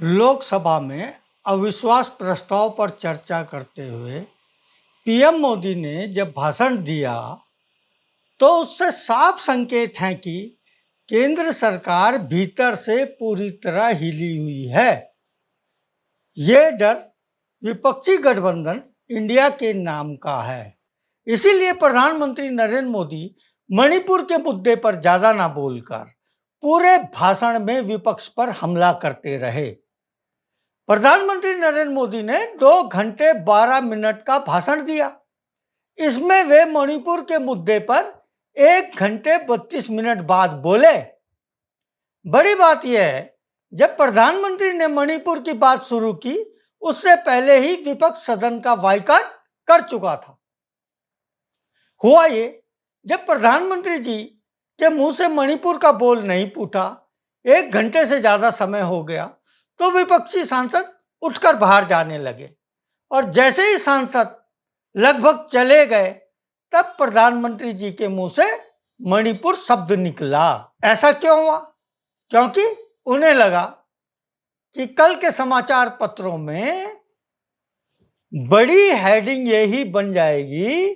लोकसभा में अविश्वास प्रस्ताव पर चर्चा करते हुए पीएम मोदी ने जब भाषण दिया तो उससे साफ संकेत हैं कि केंद्र सरकार भीतर से पूरी तरह हिली हुई है। ये डर विपक्षी गठबंधन इंडिया के नाम का है। इसीलिए प्रधानमंत्री नरेंद्र मोदी मणिपुर के मुद्दे पर ज्यादा ना बोलकर पूरे भाषण में विपक्ष पर हमला करते रहे। प्रधानमंत्री नरेंद्र मोदी ने 2 घंटे 12 मिनट का भाषण दिया। इसमें वे मणिपुर के मुद्दे पर 1 घंटे 32 मिनट बाद बोले। बड़ी बात यह है, जब प्रधानमंत्री ने मणिपुर की बात शुरू की उससे पहले ही विपक्ष सदन का बायकॉट कर चुका था। हुआ ये, जब प्रधानमंत्री जी के मुंह से मणिपुर का बोल नहीं फूटा, 1 घंटे से ज्यादा समय हो गया, तो विपक्षी सांसद उठकर बाहर जाने लगे और जैसे ही सांसद लगभग चले गए तब प्रधानमंत्री जी के मुंह से मणिपुर शब्द निकला। ऐसा क्यों हुआ? क्योंकि उन्हें लगा कि कल के समाचार पत्रों में बड़ी हेडिंग यही बन जाएगी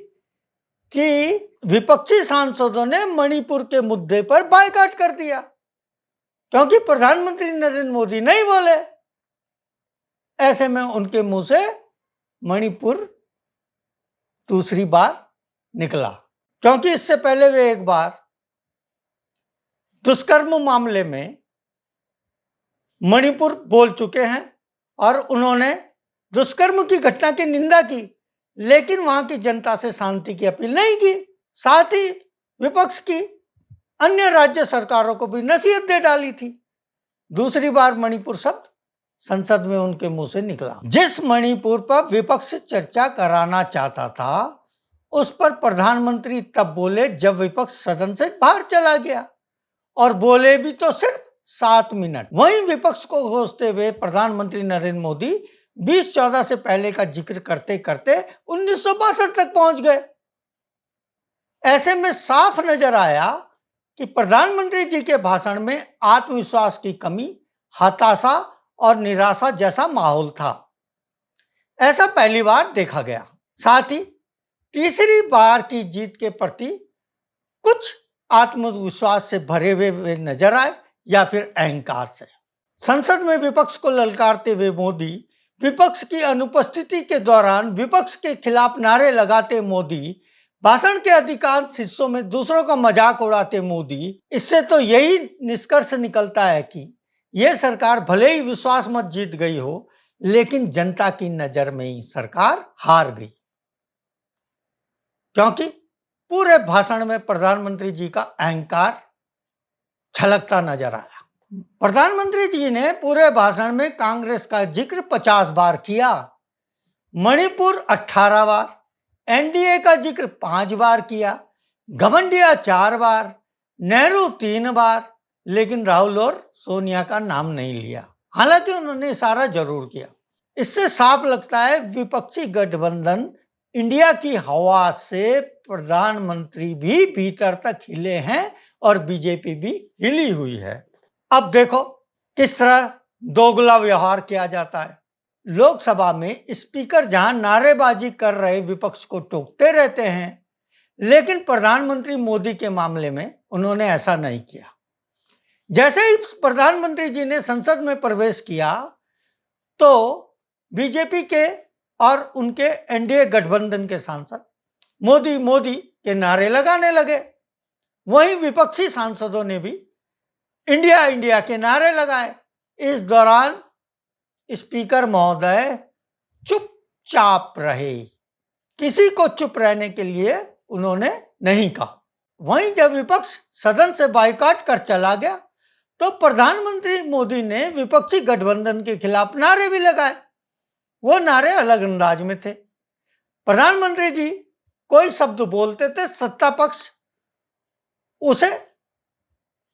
कि विपक्षी सांसदों ने मणिपुर के मुद्दे पर बायकॉट कर दिया क्योंकि प्रधानमंत्री नरेंद्र मोदी नहीं बोले। ऐसे में उनके मुंह से मणिपुर दूसरी बार निकला, क्योंकि इससे पहले वे एक बार दुष्कर्म मामले में मणिपुर बोल चुके हैं और उन्होंने दुष्कर्म की घटना की निंदा की, लेकिन वहां की जनता से शांति की अपील नहीं की। साथ ही विपक्ष की अन्य राज्य सरकारों को भी नसीहत दे डाली थी। दूसरी बार मणिपुर शब्द संसद में उनके मुंह से निकला। जिस मणिपुर पर विपक्ष चर्चा कराना चाहता था उस पर प्रधानमंत्री तब बोले जब विपक्ष सदन से बाहर चला गया, और बोले भी तो सिर्फ 7 मिनट। वहीं विपक्ष को कोसते हुए प्रधानमंत्री नरेंद्र मोदी 2014 से पहले का जिक्र करते करते 1962 तक पहुंच गए। ऐसे में साफ नजर आया कि प्रधानमंत्री जी के भाषण में आत्मविश्वास की कमी, हताशा और निराशा जैसा माहौल था। ऐसा पहली बार देखा गया। साथ ही तीसरी बार की जीत के प्रति कुछ आत्मविश्वास से भरे हुए वे नजर आए या फिर अहंकार से। संसद में विपक्ष को ललकारते हुए मोदी, विपक्ष की अनुपस्थिति के दौरान विपक्ष के खिलाफ नारे लगाते मोदी, भाषण के अधिकांश हिस्सों में दूसरों का मजाक उड़ाते मोदी, इससे तो यही निष्कर्ष निकलता है कि यह सरकार भले ही विश्वास मत जीत गई हो, लेकिन जनता की नजर में ही सरकार हार गई। क्योंकि पूरे भाषण में प्रधानमंत्री जी का अहंकार छलकता नजर आया। प्रधानमंत्री जी ने पूरे भाषण में कांग्रेस का जिक्र 50 बार किया, मणिपुर 18 बार, एनडीए का जिक्र 5 बार किया, घमंडिया 4 बार, नेहरू 3 बार, लेकिन राहुल और सोनिया का नाम नहीं लिया। हालांकि उन्होंने इशारा जरूर किया। इससे साफ लगता है विपक्षी गठबंधन इंडिया की हवा से प्रधानमंत्री भी भीतर तक हिले हैं और बीजेपी भी हिली हुई है। अब देखो किस तरह दोगला व्यवहार किया जाता है। लोकसभा में स्पीकर जहां नारेबाजी कर रहे विपक्ष को टोकते रहते हैं, लेकिन प्रधानमंत्री मोदी के मामले में उन्होंने ऐसा नहीं किया। जैसे ही प्रधानमंत्री जी ने संसद में प्रवेश किया तो बीजेपी के और उनके एनडीए गठबंधन के सांसद मोदी मोदी के नारे लगाने लगे। वहीं विपक्षी सांसदों ने भी इंडिया इंडिया के नारे लगाए। इस दौरान स्पीकर महोदय चुपचाप रहे, किसी को चुप रहने के लिए उन्होंने नहीं कहा। वहीं जब विपक्ष सदन से बायकॉट कर चला गया तो प्रधानमंत्री मोदी ने विपक्षी गठबंधन के खिलाफ नारे भी लगाए। वो नारे अलग अंदाज में थे। प्रधानमंत्री जी कोई शब्द बोलते थे, सत्ता पक्ष उसे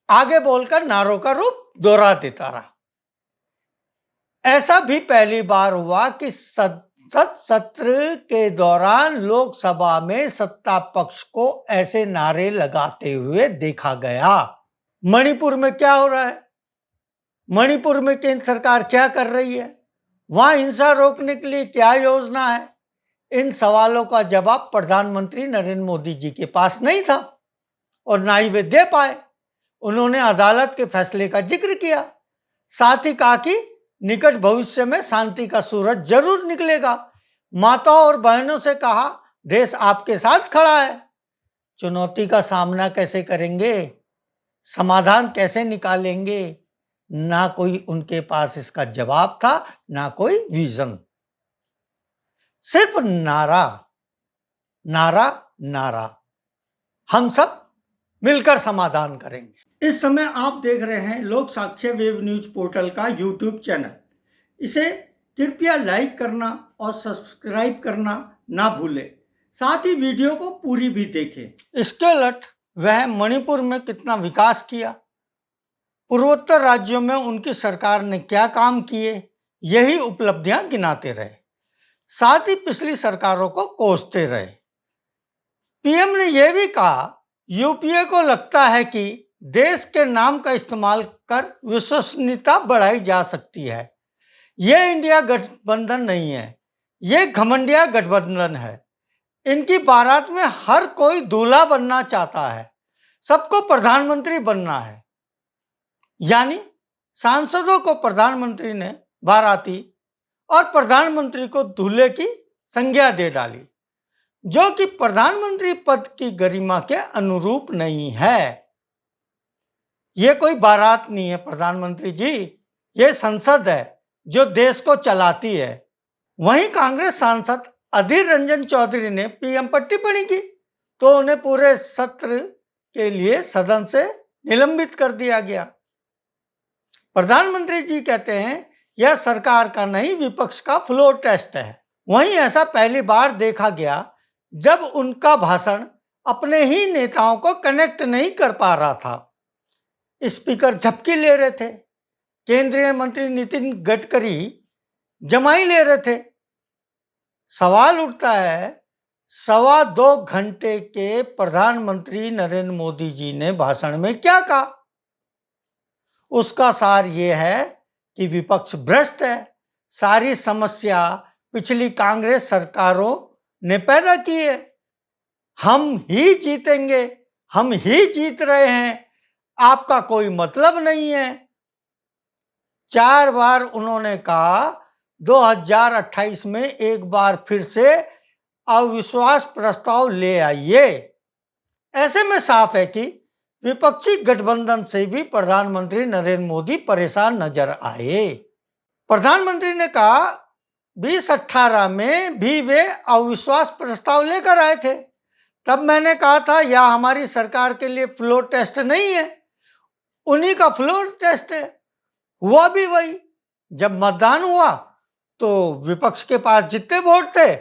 आगे बोलकर नारों का रूप दोहरा देता रहा। ऐसा भी पहली बार हुआ कि संसद सत्र के दौरान लोकसभा में सत्ता पक्ष को ऐसे नारे लगाते हुए देखा गया। मणिपुर में क्या हो रहा है? मणिपुर में केंद्र सरकार क्या कर रही है, वहां हिंसा रोकने के लिए क्या योजना है, इन सवालों का जवाब प्रधानमंत्री नरेंद्र मोदी जी के पास नहीं था और ना ही वे दे पाए। उन्होंने अदालत के फैसले का जिक्र किया, साथ ही कहा कि निकट भविष्य में शांति का सूरज जरूर निकलेगा। माताओं और बहनों से कहा, देश आपके साथ खड़ा है। चुनौती का सामना कैसे करेंगे, समाधान कैसे निकालेंगे, ना कोई उनके पास इसका जवाब था, ना कोई विजन। सिर्फ नारा नारा नारा। हम सब मिलकर समाधान करेंगे। इस समय आप देख रहे हैं लोक साक्ष्य वेब न्यूज पोर्टल का यूट्यूब चैनल। इसे कृपया लाइक करना और सब्सक्राइब करना ना भूलें। साथ ही वीडियो को पूरी भी देखें। इसके उलट वह मणिपुर में कितना विकास किया, पूर्वोत्तर राज्यों में उनकी सरकार ने क्या काम किए, यही उपलब्धियां गिनाते रहे। साथ ही पिछली सरकारों को कोसते रहे। पीएम ने यह भी कहा, यूपीए को लगता है कि देश के नाम का इस्तेमाल कर विश्वसनीयता बढ़ाई जा सकती है। यह इंडिया गठबंधन नहीं है, यह घमंडिया गठबंधन है। इनकी बारात में हर कोई दूल्हा बनना चाहता है, सबको प्रधानमंत्री बनना है। यानी सांसदों को प्रधानमंत्री ने बाराती और प्रधानमंत्री को दूल्हे की संज्ञा दे डाली, जो कि प्रधानमंत्री पद की गरिमा के अनुरूप नहीं है। यह कोई बारात नहीं है प्रधानमंत्री जी, यह संसद है जो देश को चलाती है। वहीं कांग्रेस सांसद अधीर रंजन चौधरी ने पीएम पर टिप्पणी की तो उन्हें पूरे सत्र के लिए सदन से निलंबित कर दिया गया। प्रधानमंत्री जी कहते हैं, यह सरकार का नहीं विपक्ष का फ्लोर टेस्ट है। वहीं ऐसा पहली बार देखा गया जब उनका भाषण अपने ही नेताओं को कनेक्ट नहीं कर पा रहा था। स्पीकर झपकी ले रहे थे, केंद्रीय मंत्री नितिन गडकरी जमाई ले रहे थे। सवाल उठता है, 2.25 घंटे के प्रधानमंत्री नरेंद्र मोदी जी ने भाषण में क्या कहा? उसका सार ये है कि विपक्ष भ्रष्ट है, सारी समस्या पिछली कांग्रेस सरकारों ने पैदा की है। हम ही जीतेंगे, हम ही जीत रहे हैं, आपका कोई मतलब नहीं है। 4 बार उन्होंने कहा 2028 में एक बार फिर से अविश्वास प्रस्ताव ले आइए। ऐसे में साफ है कि विपक्षी गठबंधन से भी प्रधानमंत्री नरेंद्र मोदी परेशान नजर आए। प्रधानमंत्री ने कहा 2018 में भी वे अविश्वास प्रस्ताव लेकर आए थे। तब मैंने कहा था यह हमारी सरकार के लिए फ्लोर टेस्ट नहीं है, उन्हीं का फ्लोर टेस्ट है। हुआ भी वही। जब मतदान हुआ तो विपक्ष के पास जितने वोट थे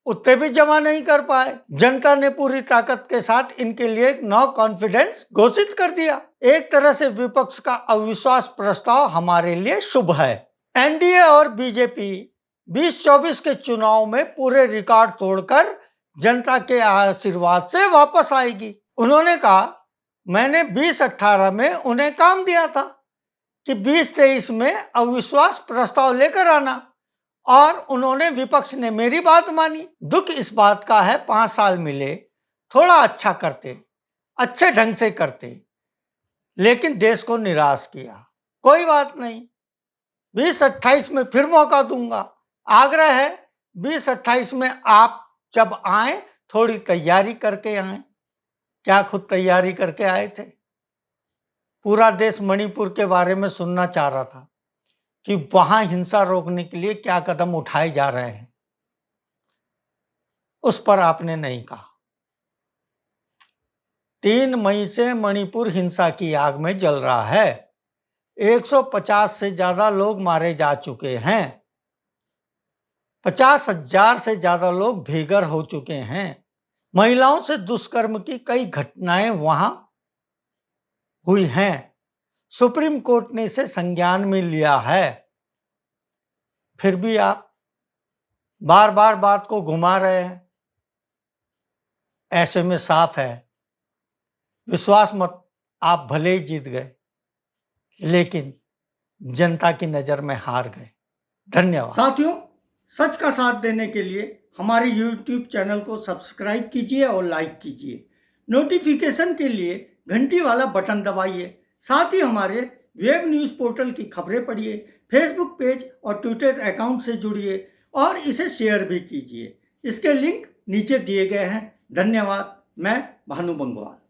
उतने भी जमा नहीं कर पाए। जनता ने पूरी ताकत के साथ इनके लिए नो कॉन्फिडेंस घोषित कर दिया। एक तरह से विपक्ष का अविश्वास प्रस्ताव हमारे लिए शुभ है। एनडीए और बीजेपी 2024 के चुनाव में पूरे रिकॉर्ड तोड़कर जनता के आशीर्वाद से वापस आएगी। उन्होंने कहा, मैंने 2018 में उन्हें काम दिया था कि 2023 में अविश्वास प्रस्ताव लेकर आना, और उन्होंने, विपक्ष ने मेरी बात मानी। दुख इस बात का है 5 साल मिले, थोड़ा अच्छा करते, अच्छे ढंग से करते, लेकिन देश को निराश किया। कोई बात नहीं, 2028 में फिर मौका दूंगा। आग्रह है 2028 में आप जब आए थोड़ी तैयारी करके आए। क्या खुद तैयारी करके आए थे? पूरा देश मणिपुर के बारे में सुनना चाह रहा था कि वहां हिंसा रोकने के लिए क्या कदम उठाए जा रहे हैं। उस पर आपने नहीं कहा। 3 मई से मणिपुर हिंसा की आग में जल रहा है। 150 से ज्यादा लोग मारे जा चुके हैं। 50,000 से ज्यादा लोग बेघर हो चुके हैं। महिलाओं से दुष्कर्म की कई घटनाएं वहां हुई हैं। सुप्रीम कोर्ट ने इसे संज्ञान में लिया है। फिर भी आप बार बार बात को घुमा रहे हैं। ऐसे में साफ है, विश्वास मत, आप भले ही जीत गए, लेकिन जनता की नज़र में हार गए। धन्यवाद। साथियों, सच का साथ देने के लिए हमारे YouTube चैनल को सब्सक्राइब कीजिए और लाइक कीजिए। नोटिफिकेशन के लिए घंटी वाला बटन दबाइए। साथ ही हमारे वेब न्यूज़ पोर्टल की खबरें पढ़िए, फेसबुक पेज और ट्विटर अकाउंट से जुड़िए और इसे शेयर भी कीजिए। इसके लिंक नीचे दिए गए हैं। धन्यवाद। मैं भानु बंगवाल।